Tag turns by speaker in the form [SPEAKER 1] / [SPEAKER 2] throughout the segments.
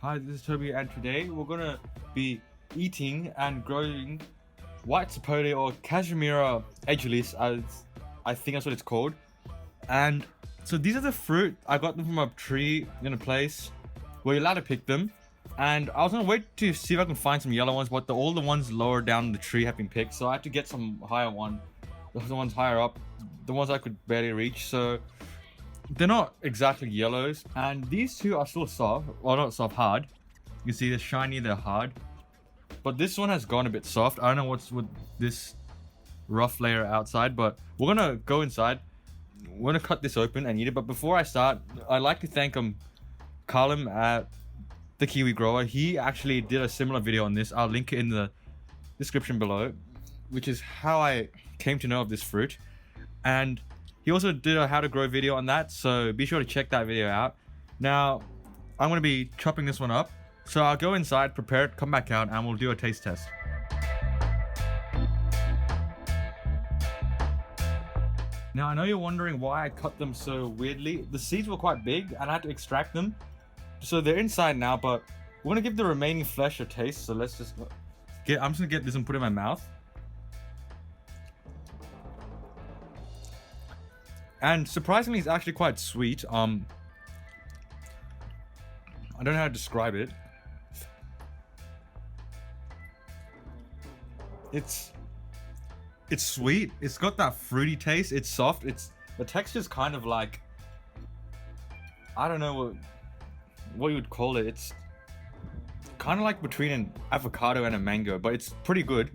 [SPEAKER 1] Hi, this is Toby, and today we're gonna be eating and growing White Sapote or Casimiroa edulis, as I think that's what it's called. And so these are the fruit. I got them from a tree in a place where you're allowed to pick them. And I was gonna wait to see if I can find some yellow ones, but all the ones lower down the tree have been picked. So I had to get some higher one, the ones higher up, the ones I could barely reach. So they're not exactly yellows, and these two are still soft. Well, not soft, hard. You can see they're shiny, they're hard. But this one has gone a bit soft. I don't know what's with this rough layer outside, but we're gonna go inside. We're gonna cut this open and eat it. But before I start, I'd like to thank Callum at the Kiwi Grower. He actually did a similar video on this. I'll link it in the description below, which is how I came to know of this fruit. And he also did a how to grow video on that, so be sure to check that video out. Now, I'm going to be chopping this one up. So I'll go inside, prepare it, come back out, and we'll do a taste test. Now, I know you're wondering why I cut them so weirdly. The seeds were quite big, and I had to extract them. So they're inside now, but we're going to give the remaining flesh a taste. So let's just I'm just going to get this and put it in my mouth. And surprisingly, it's actually quite sweet. I don't know how to describe it. It's sweet. It's got that fruity taste. It's soft. The texture's kind of like, I don't know what you would call it. It's kind of like between an avocado and a mango, but it's pretty good.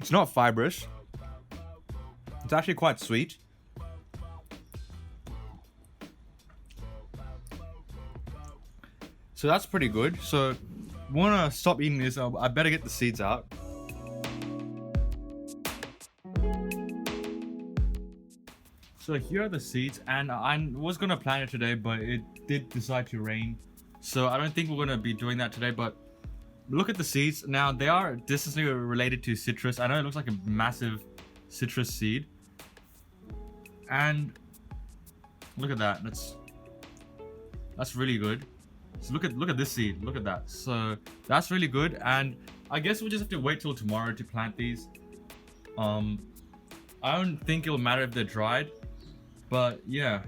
[SPEAKER 1] It's not fibrous. It's actually quite sweet. So that's pretty good. So we want to stop eating this. I better get the seeds out. So here are the seeds, and I was going to plant it today, but it did decide to rain. So I don't think we're going to be doing that today, but look at the seeds. Now they are distantly related to citrus. I know it looks like a massive citrus seed. And look at that. That's really good. So look at this seed. Look at that. So that's really good. And I guess we'll just have to wait till tomorrow to plant these. I don't think it'll matter if they're dried. But yeah.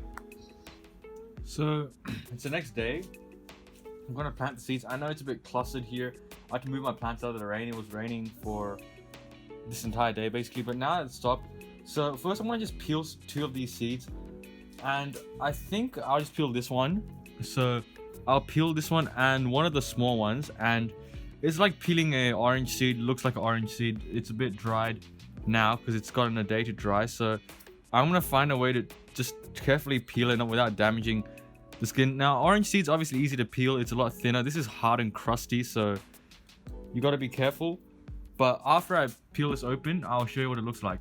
[SPEAKER 1] So it's the next day. I'm gonna plant the seeds. I know it's a bit clustered here. I had to move my plants out of the rain. It was raining for this entire day basically, but now it's stopped. So first I'm gonna just peel two of these seeds, and I think I'll just peel this one. So I'll peel this one and one of the small ones, and it's like peeling a orange seed. It looks like an orange seed. It's a bit dried now because it's gotten a day to dry. So I'm gonna find a way to just carefully peel it without damaging the skin. Now, orange seed's obviously easy to peel. It's a lot thinner. This is hard and crusty, so you got to be careful. But after I peel this open, I'll show you what it looks like.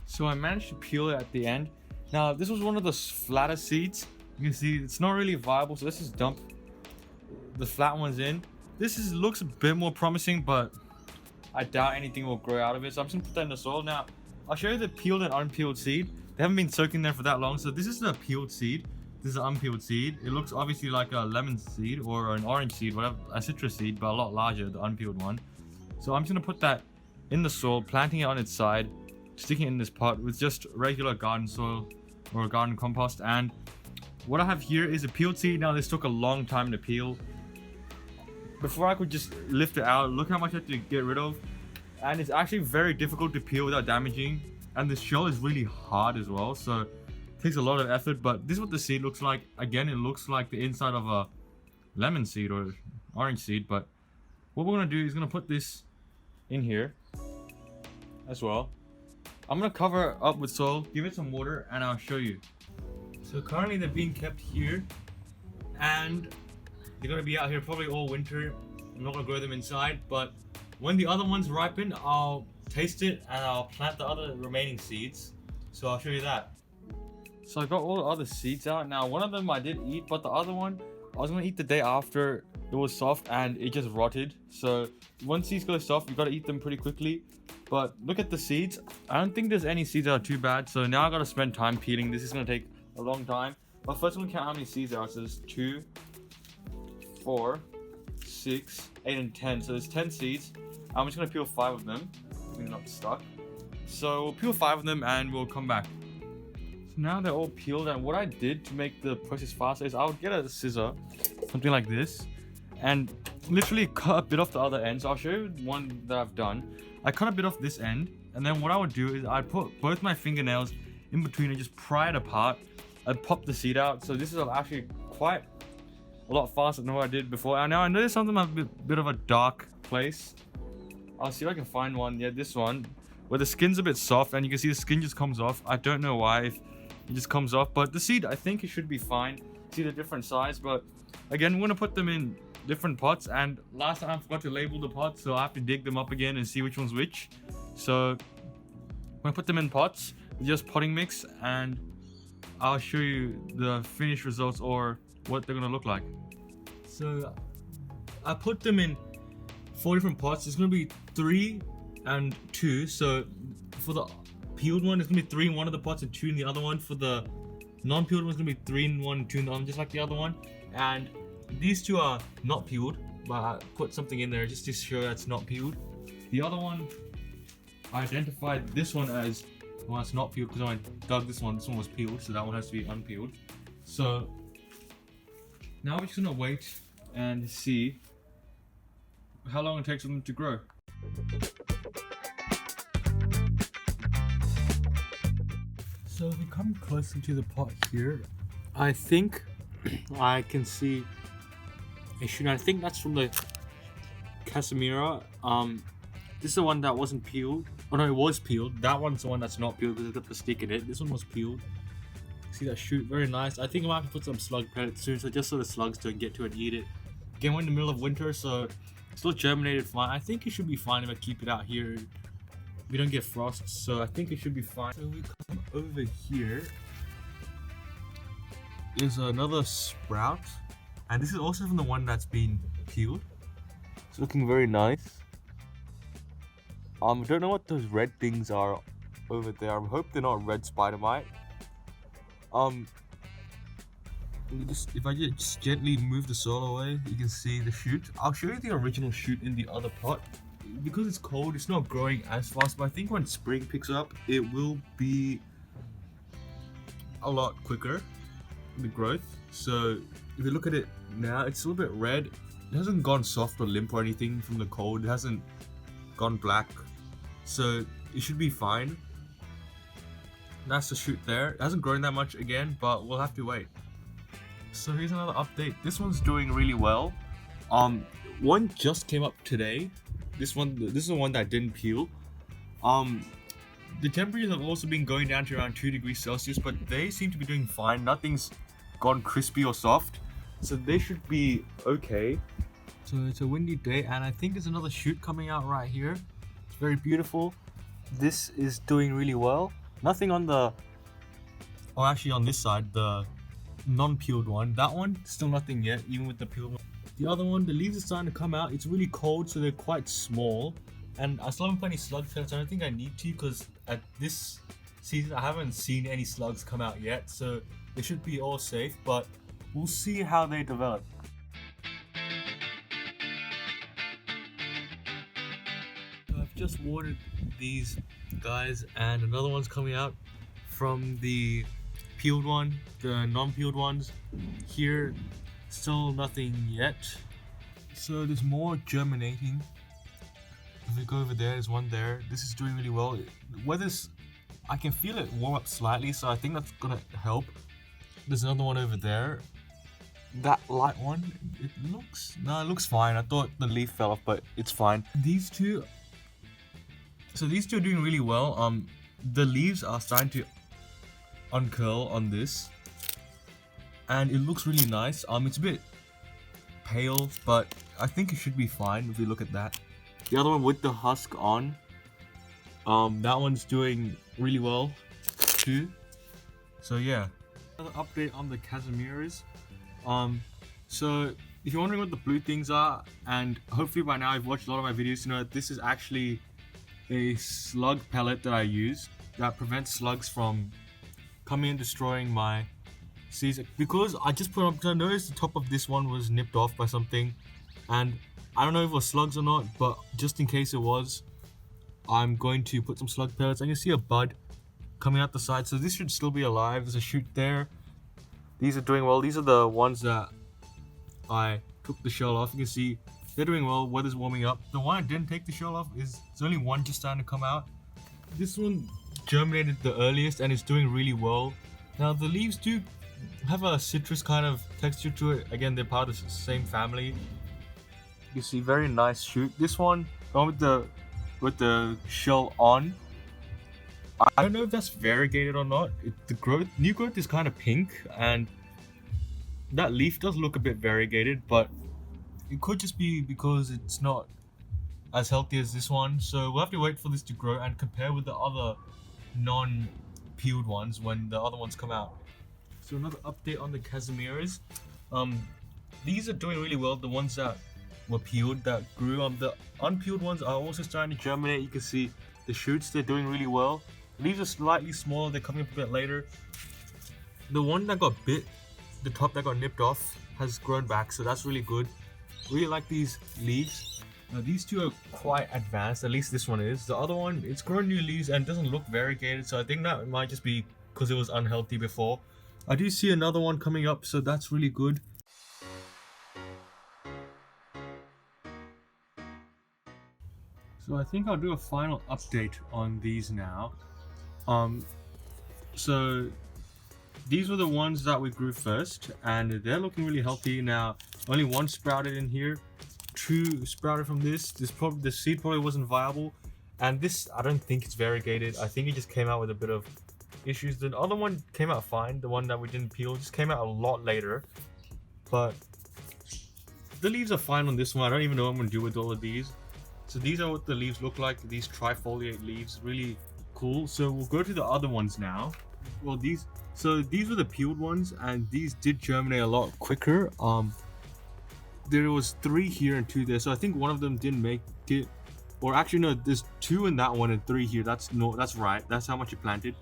[SPEAKER 1] So I managed to peel it at the end. Now, this was one of the flatter seeds. You can see it's not really viable, so let's just dump the flat ones in. This looks a bit more promising, but I doubt anything will grow out of it. So I'm just gonna put that in the soil. Now, I'll show you the peeled and unpeeled seed. They haven't been soaking there for that long. So this is the peeled seed. This is an unpeeled seed. It looks obviously like a lemon seed or an orange seed, whatever, a citrus seed, but a lot larger, the unpeeled one. So I'm just gonna put that in the soil, planting it on its side, sticking it in this pot with just regular garden soil or garden compost. And what I have here is a peeled seed. Now this took a long time to peel. Before I could just lift it out, look how much I had to get rid of. And it's actually very difficult to peel without damaging. And the shell is really hard as well, so it takes a lot of effort. But this is what the seed looks like. Again, it looks like the inside of a lemon seed or orange seed. But what we're gonna do is gonna put this in here as well. I'm gonna cover it up with soil, give it some water, and I'll show you. So currently they're being kept here, and they're gonna be out here probably all winter. I'm not gonna grow them inside, but when the other ones ripen, I'll taste it and I'll plant the other remaining seeds. So I'll show you that. So I got all the other seeds out. Now one of them I did eat, but the other one I was gonna eat the day after. It was soft and it just rotted. So once seeds go soft, you gotta eat them pretty quickly. But look at the seeds. I don't think there's any seeds that are too bad. So now I gotta spend time peeling. This is gonna take a long time. But first, I'm gonna count how many seeds there are. So there's 2, 4, 6, 8, and 10. So there's 10 seeds. I'm just gonna peel 5 of them. So they're not stuck. So we'll peel 5 of them and we'll come back. So now they're all peeled, and what I did to make the process faster is I would get a scissor, something like this, and literally cut a bit off the other end. So I'll show you one that I've done. I cut a bit off this end, and then what I would do is I'd put both my fingernails in between and just pry it apart. I'd pop the seed out. So this is actually quite a lot faster than what I did before. And now I noticed something a bit of a dark place. I'll see if I can find one. Yeah, this one, where the skin's a bit soft, and you can see the skin just comes off. I don't know why, if it just comes off, but the seed, I think it should be fine. See the different size, but again, we're gonna put them in different pots, and last time I forgot to label the pots, so I have to dig them up again and see which one's which. So I'm gonna put them in pots, just potting mix, and I'll show you the finished results or what they're gonna look like. So I put them in 4 different pots. It's gonna be 3 and 2. So for the peeled one, it's gonna be 3 in one of the pots and 2 in the other one. For the non-peeled one, it's gonna be 3 in one and 2 in the other, just like the other one. And these 2 are not peeled, but I put something in there just to show that's not peeled. The other one, I identified this one as the one that's not peeled because when I dug this one was peeled, so that one has to be unpeeled. So now we're just gonna wait and see how long it takes for them to grow. So if we come closer to the pot here, I think I can see a shoot. I think that's from the Casimiroa. This is the one that wasn't peeled. Oh no, it was peeled. That one's the one that's not peeled because it's got the stick in it. This one was peeled. See that shoot? Very nice. I think I might have to put some slug pellets soon, so just so the slugs don't get to it and eat it. Again, we're in the middle of winter, so it's still germinated fine. I think it should be fine if I keep it out here. We don't get frost, so I think it should be fine. So we come over here. There's another sprout, and this is also from the one that's been peeled. It's looking very nice. I don't know what those red things are over there. I hope they're not red spider mite. If I just gently move the soil away, you can see the shoot. I'll show you the original shoot in the other pot. Because it's cold, it's not growing as fast, but I think when spring picks up, it will be a lot quicker, the growth. So if you look at it now, it's a little bit red. It hasn't gone soft or limp or anything from the cold. It hasn't gone black. So it should be fine. That's the shoot there. It hasn't grown that much again, but we'll have to wait. So here's another update. This one's doing really well. One just came up today. This is the one that didn't peel. The temperatures have also been going down to around 2 degrees Celsius, but they seem to be doing fine. Nothing's gone crispy or soft, so they should be okay. So it's a windy day, and I think there's another shoot coming out right here. It's very beautiful. This is doing really well. Nothing on the, or actually on this side, the non-peeled one. That one, still nothing yet, even with the peeled one. The other one, the leaves are starting to come out. It's really cold, so they're quite small. And I still haven't put any slug pellets. I don't think I need to, because at this season, I haven't seen any slugs come out yet. So they should be all safe, but we'll see how they develop. So I've just watered these guys, and another one's coming out from the peeled one, the non-peeled ones. Here, still nothing yet. So there's more germinating. If we go over there, there's one there. This is doing really well. Weather's, I can feel it warm up slightly, so I think that's gonna help. There's another one over there. That light one, it looks fine. I thought the leaf fell off, but it's fine. These two are doing really well. The leaves are starting to uncurl on this, and it looks really nice. It's a bit pale, but I think it should be fine if we look at that. The other one with the husk on, that one's doing really well too. So yeah. Another update on the Casimiroas. So if you're wondering what the blue things are, and hopefully by now you've watched a lot of my videos to know that this is actually a slug pellet that I use that prevents slugs from coming and destroying my seeds because I just put up because I noticed the top of this one was nipped off by something, and I don't know if it was slugs or not, but just in case it was, I'm going to put some slug pellets. I can see a bud coming out the side, so this should still be alive. There's a shoot there. These are doing well. These are the ones that I took the shell off. You can see they're doing well. Weather's warming up. The one I didn't take the shell off is there's only one just starting to come out. This one germinated the earliest and it's doing really well. Now the leaves do have a citrus kind of texture to it. Again, they're part of the same family. You see, very nice shoot. This one, the one with the shell on. I don't know if that's variegated or not. New growth is kind of pink, and that leaf does look a bit variegated, but it could just be because it's not as healthy as this one. So we'll have to wait for this to grow and compare with the other non-peeled ones when the other ones come out. So another update on the Casimiroas. These are doing really well. The ones that were peeled, that grew. The unpeeled ones are also starting to germinate. You can see the shoots, they're doing really well. Leaves are slightly smaller, they're coming up a bit later. The one that got bit, the top that got nipped off, has grown back, so that's really good. Really like these leaves. These two are quite advanced, at least this one is. The other one, it's grown new leaves and doesn't look variegated, so I think that might just be because it was unhealthy before. I do see another one coming up, so that's really good. So I think I'll do a final update on these now. So these were the ones that we grew first, and they're looking really healthy now. Only one sprouted in here, two sprouted from this. The seed probably wasn't viable, and this, I don't think it's variegated. I think it just came out with a bit of issues. The other one came out fine. The one that we didn't peel just came out a lot later, but the leaves are fine on this one. I don't even know what I'm gonna do with all of these. So these are what the leaves look like. These trifoliate leaves, really cool. So we'll go to the other ones now. Well, these were the peeled ones, and these did germinate a lot quicker. There was 3 here and 2 there, so I think one of them didn't make it. Or actually no, there's 2 in that one and 3 here. That's right. That's how much you planted.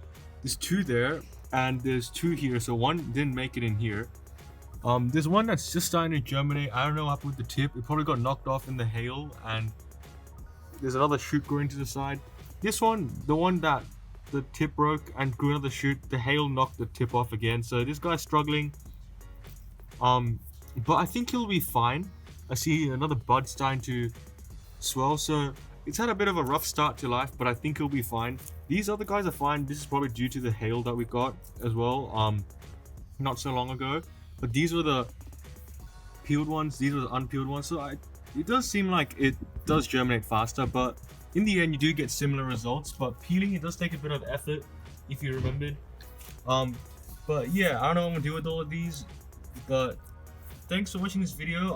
[SPEAKER 1] There's 2 there and there's 2 here, so one didn't make it in here. There's one that's just starting to germinate. I don't know what happened with the tip. It probably got knocked off in the hail, and there's another shoot growing to the side. This one, the one that the tip broke and grew another shoot, the hail knocked the tip off again. So this guy's struggling. But I think he'll be fine. I see another bud starting to swell. So it's had a bit of a rough start to life, but I think he'll be fine. These other guys are fine. This is probably due to the hail that we got as well, not so long ago. But these were the peeled ones. These were the unpeeled ones. So it does seem like it does germinate faster, but in the end you do get similar results. But peeling, it does take a bit of effort, if you remembered. But yeah, I don't know what I'm gonna do with all of these, but thanks for watching this video.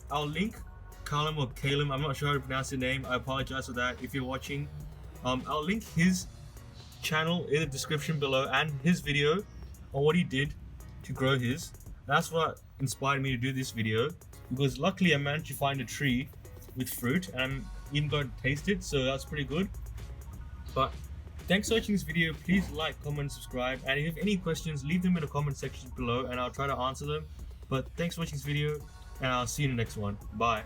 [SPEAKER 1] I'll link Callum or Calum, I'm not sure how to pronounce the name, I apologize for that if you're watching. I'll link his channel in the description below and his video on what he did to grow his. That's what inspired me to do this video, because luckily I managed to find a tree with fruit and I'm even going to taste it, so that's pretty good. But thanks for watching this video. Please like, comment, subscribe, and if you have any questions, leave them in the comment section below and I'll try to answer them. But thanks for watching this video, and I'll see you in the next one. Bye.